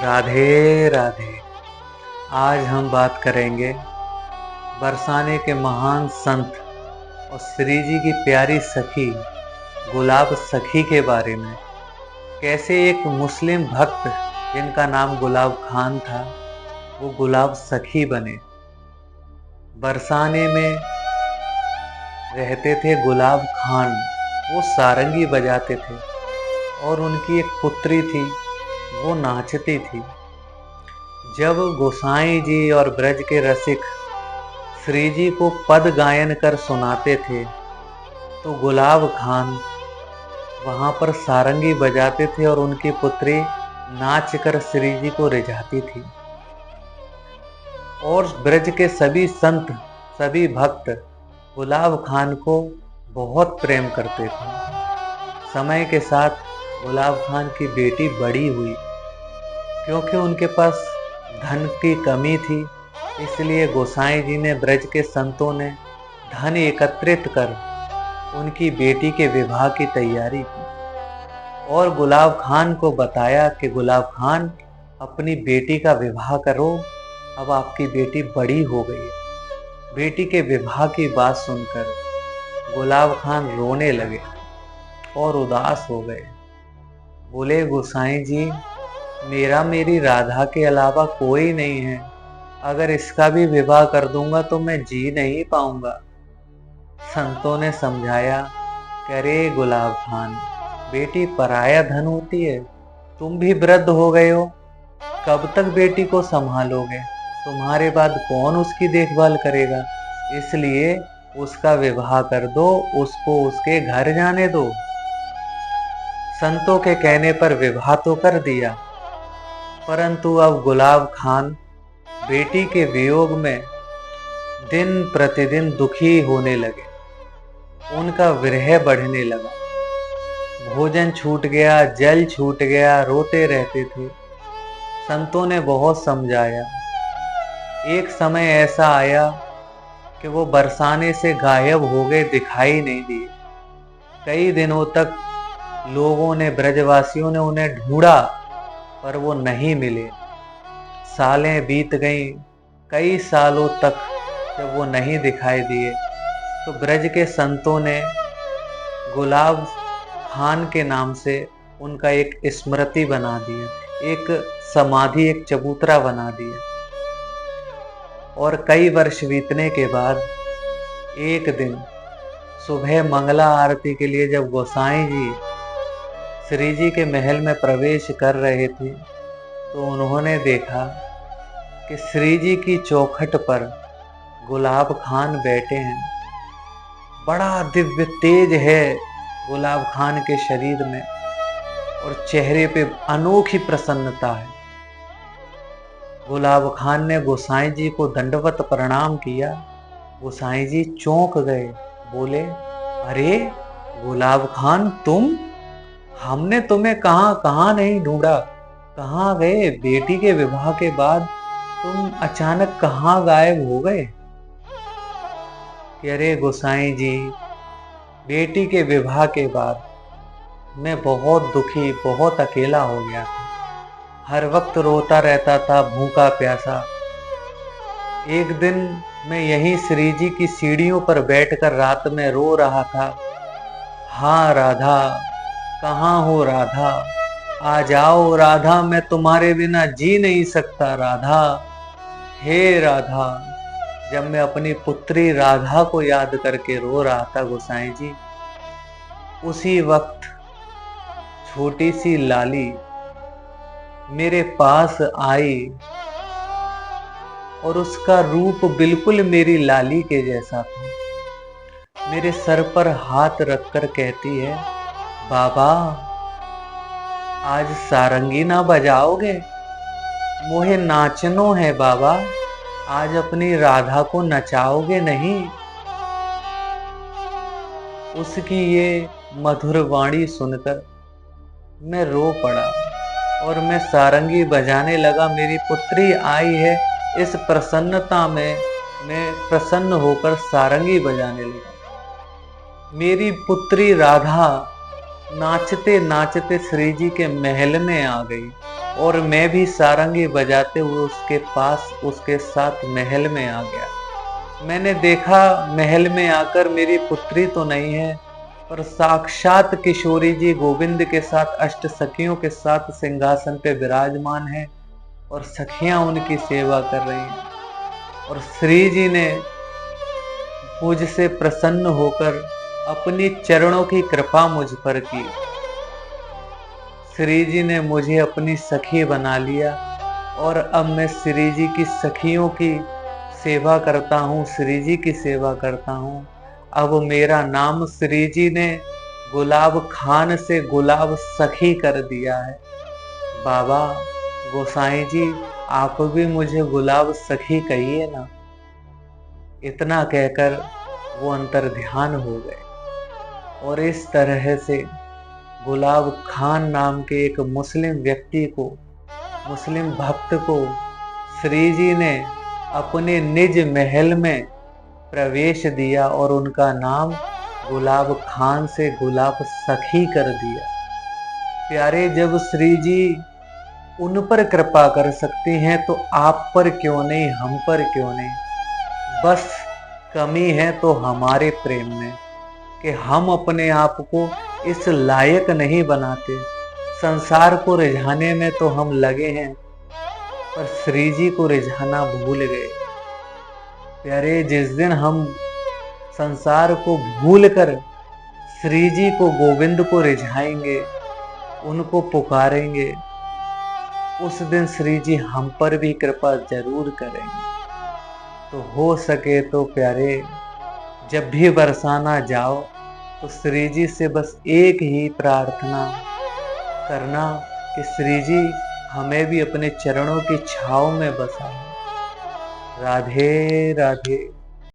राधे राधे। आज हम बात करेंगे बरसाने के महान संत और श्री जी की प्यारी सखी गुलाब सखी के बारे में। कैसे एक मुस्लिम भक्त जिनका नाम गुलाब खान था, वो गुलाब सखी बने। बरसाने में रहते थे गुलाब खान, वो सारंगी बजाते थे और उनकी एक पुत्री थी, वो नाचती थी। जब गोसाई जी और ब्रज के रसिक श्री जी को पद गायन कर सुनाते थे तो गुलाब खान वहां पर सारंगी बजाते थे और उनकी पुत्री नाच कर श्री जी को रिझाती थी। और ब्रज के सभी संत, सभी भक्त गुलाब खान को बहुत प्रेम करते थे। समय के साथ गुलाब खान की बेटी बड़ी हुई, क्योंकि उनके पास धन की कमी थी, इसलिए गोसाई जी ने, ब्रज के संतों ने धन एकत्रित कर उनकी बेटी के विवाह की तैयारी की और गुलाब खान को बताया कि गुलाब खान, अपनी बेटी का विवाह करो, अब आपकी बेटी बड़ी हो गई है। बेटी के विवाह की बात सुनकर गुलाब खान रोने लगे और उदास हो गए। बोले, गोसाई जी, मेरी राधा के अलावा कोई नहीं है, अगर इसका भी विवाह कर दूंगा तो मैं जी नहीं पाऊंगा। संतों ने समझाया कि अरे गुलाब खान, बेटी पराया धन होती है, तुम भी वृद्ध हो गए हो, कब तक बेटी को संभालोगे? तुम्हारे बाद कौन उसकी देखभाल करेगा? इसलिए उसका विवाह कर दो, उसको उसके घर जाने दो। संतों के कहने पर विवाह तो कर दिया, परंतु अब गुलाब खान बेटी के वियोग में दिन प्रतिदिन दुखी होने लगे। उनका विरह बढ़ने लगा, भोजन छूट गया, जल छूट गया, रोते रहते थे। संतों ने बहुत समझाया। एक समय ऐसा आया कि वो बरसाने से गायब हो गए, दिखाई नहीं दिए। कई दिनों तक लोगों ने, ब्रजवासियों ने उन्हें ढूंढा, पर वो नहीं मिले। सालें बीत गईं, कई सालों तक जब वो नहीं दिखाई दिए तो ब्रज के संतों ने गुलाब खान के नाम से उनका एक स्मृति बना दिया, एक समाधि, एक चबूतरा बना दिया। और कई वर्ष बीतने के बाद एक दिन सुबह मंगला आरती के लिए जब गोसाई जी श्री जी के महल में प्रवेश कर रहे थे तो उन्होंने देखा कि श्री जी की चौखट पर गुलाब खान बैठे हैं। बड़ा दिव्य तेज है गुलाब खान के शरीर में और चेहरे पे अनोखी प्रसन्नता है। गुलाब खान ने गोसाई जी को दंडवत प्रणाम किया। गोसाई जी चौंक गए, बोले, अरे गुलाब खान, तुम? हमने तुम्हें कहां कहां नहीं ढूंढा, कहां गए? बेटी के विवाह के बाद तुम अचानक कहां गायब हो गए? कि अरे गोसाई जी, बेटी के विवाह के बाद मैं बहुत दुखी, बहुत अकेला हो गया था। हर वक्त रोता रहता था, भूखा प्यासा। एक दिन मैं यहीं श्री जी की सीढ़ियों पर बैठकर रात में रो रहा था। हाँ राधा, कहाँ हो राधा? आ जाओ राधा, मैं तुम्हारे बिना जी नहीं सकता राधा। हे राधा। जब मैं अपनी पुत्री राधा को याद करके रो रहा था गोसाई जी, उसी वक्त छोटी सी लाली मेरे पास आई और उसका रूप बिल्कुल मेरी लाली के जैसा था। मेरे सर पर हाथ रखकर कहती है, बाबा, आज सारंगी ना बजाओगे? मोहे नाचनो है बाबा, आज अपनी राधा को नचाओगे नहीं? उसकी ये मधुर वाणी सुनकर मैं रो पड़ा और मैं सारंगी बजाने लगा। मेरी पुत्री आई है, इस प्रसन्नता में मैं प्रसन्न होकर सारंगी बजाने लगा। मेरी पुत्री राधा नाचते नाचते श्री जी के महल में आ गई और मैं भी सारंगी बजाते हुए उसके पास उसके साथ महल में आ गया। मैंने देखा महल में आकर मेरी पुत्री तो नहीं है, पर साक्षात किशोरी जी गोविंद के साथ अष्ट सखियों के साथ सिंहासन पे विराजमान है और सखियां उनकी सेवा कर रही हैं। और श्री जी ने मुझसे प्रसन्न होकर अपनी चरणों की कृपा मुझ पर की। श्री जी ने मुझे अपनी सखी बना लिया और अब मैं श्री जी की सखियों की सेवा करता हूँ, श्री जी की सेवा करता हूँ। अब मेरा नाम श्री जी ने गुलाब खान से गुलाब सखी कर दिया है। बाबा गोसाई जी, आप भी मुझे गुलाब सखी कहिए ना। इतना कहकर वो अंतर ध्यान हो गए और इस तरह से गुलाब खान नाम के एक मुस्लिम व्यक्ति को, मुस्लिम भक्त को श्री जी ने अपने निज महल में प्रवेश दिया और उनका नाम गुलाब खान से गुलाब सखी कर दिया। प्यारे, जब श्री जी उन पर कृपा कर सकती हैं तो आप पर क्यों नहीं, हम पर क्यों नहीं। बस कमी है तो हमारे प्रेम में कि हम अपने आप को इस लायक नहीं बनाते। संसार को रिझाने में तो हम लगे हैं, पर श्री जी को रिझाना भूल गए। प्यारे, जिस दिन हम संसार को भूलकर श्री जी को, गोविंद को रिझाएंगे, उनको पुकारेंगे, उस दिन श्री जी हम पर भी कृपा जरूर करेंगे। तो हो सके तो प्यारे, जब भी बरसाना जाओ तो श्री जी से बस एक ही प्रार्थना करना कि श्री जी हमें भी अपने चरणों की छांव में बसाओ। राधे राधे।